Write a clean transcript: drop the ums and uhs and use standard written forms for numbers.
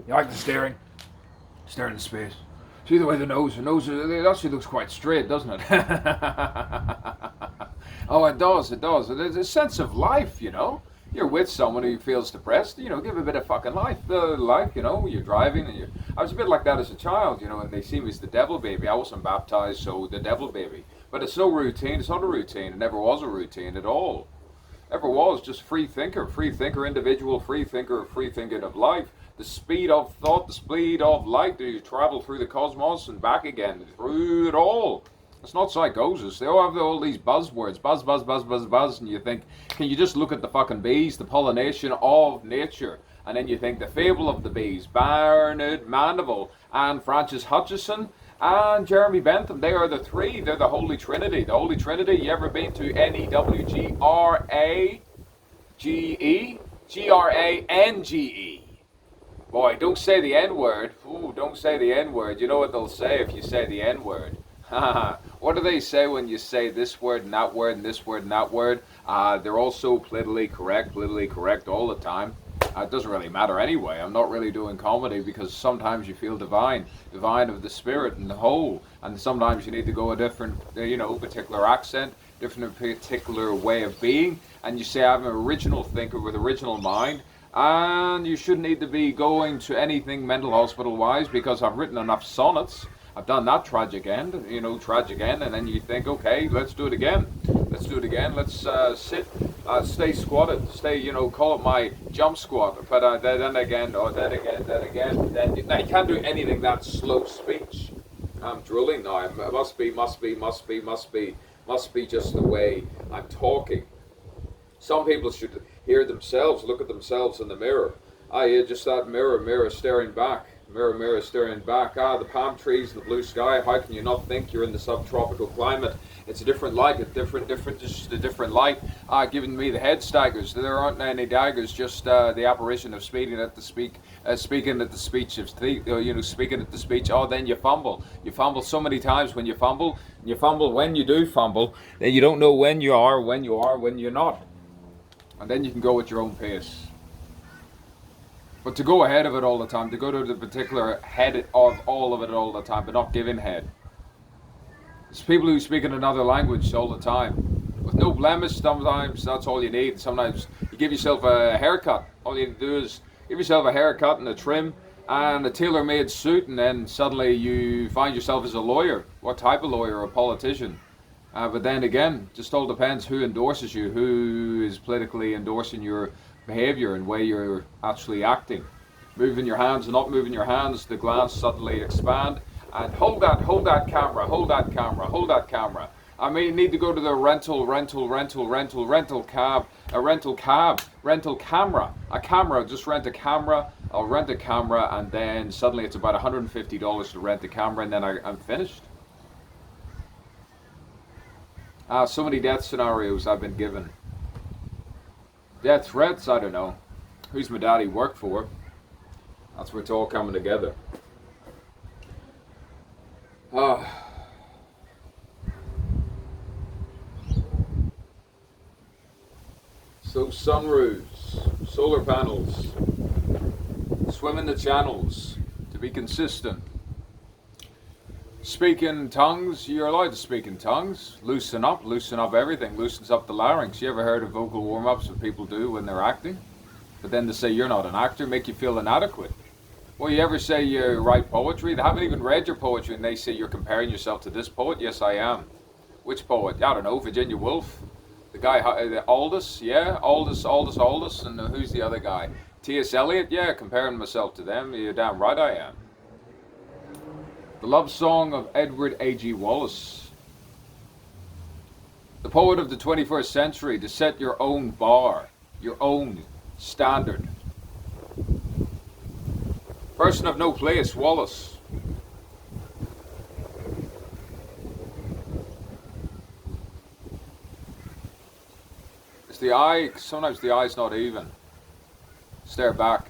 You like the staring? Staring into space. See the way the nose, it actually looks quite straight, doesn't it? Oh, it does, it does. There's a sense of life, you know. You're with someone who feels depressed, you know, give a bit of fucking life. Life, you know, you're driving and you. I was a bit like that as a child, you know, and they see me as the devil baby. I wasn't baptized, so the devil baby. But it's no routine, it's not a routine. It never was a routine at all. Ever was, just free thinker, individual, free thinker, free thinking of life. The speed of thought, the speed of light, you travel through the cosmos and back again, through it all. It's not psychosis. They all have all these buzzwords, buzz, buzz, buzz, buzz, buzz, and you think, can you just look at the fucking bees, the pollination of nature? And then you think the fable of the bees, Bernard Mandeville and Francis Hutcheson and Jeremy Bentham, they are the three, they're the Holy Trinity. The Holy Trinity, you ever been to NEWGRAGE? GRANGE. Boy, don't say the N-word. Ooh, don't say the N-word. You know what they'll say if you say the N-word? What do they say when you say this word and that word and this word and that word? They're all so politically correct all the time. It doesn't really matter anyway. I'm not really doing comedy because sometimes you feel divine of the spirit and the whole, and sometimes you need to go a different, particular accent, different particular way of being, and you say I'm an original thinker with original mind, and you shouldn't need to be going to anything mental hospital wise because I've written enough sonnets. I've done that tragic end, and then you think, okay, let's do it again. Let's sit, stay squatted, call it my jump squat, but then again, then you can't do anything that slow speech. I'm drooling now, it must be just the way I'm talking. Some people should hear themselves, look at themselves in the mirror. Just that mirror staring back. Mirror staring back. The palm trees, the blue sky. How can you not think you're in the subtropical climate? It's a different light, just a different light. Giving me the head staggers. There aren't any daggers, just the apparition of speaking at the speech of speaking at the speech. Oh, then you fumble. You fumble so many times when you fumble when you do fumble. Then you don't know when you're not. And then you can go at your own pace. But to go ahead of it all the time, to go to the particular head of all of it all the time, but not giving head. There's people who speak in another language all the time. With no blemish, sometimes that's all you need. Sometimes you give yourself a haircut. All you need to do is give yourself a haircut and a trim and a tailor-made suit, and then suddenly you find yourself as a lawyer. What type of lawyer? A politician. But then again, just all depends who endorses you, who is politically endorsing your behavior and way you're actually acting. Moving your hands and not moving your hands, the glance suddenly expand. And hold that camera. I may need to go to the rental camera. A camera, just rent a camera. I'll rent a camera, and then suddenly it's about $150 to rent the camera, and then I'm finished. So many death scenarios I've been given. Death threats, I don't know. Who's my daddy work for? That's where it's all coming together. So sunroofs, solar panels, swim in the channels, to be consistent. Speak in tongues, you're allowed to speak in tongues. Loosen up everything, loosens up the larynx. You ever heard of vocal warm-ups that people do when they're acting? But then to say you're not an actor, make you feel inadequate. Well, you ever say you write poetry? They haven't even read your poetry and they say you're comparing yourself to this poet? Yes, I am. Which poet? I don't know, Virginia Woolf? The guy, Aldous? Yeah, Aldous, and who's the other guy? T.S. Eliot? Yeah, comparing myself to them, you're damn right I am. The love song of Edward A.G. Wallace. The poet of the 21st century, to set your own bar, your own standard. Person of no place, Wallace. It's the eye, sometimes the eye's not even. Stare back.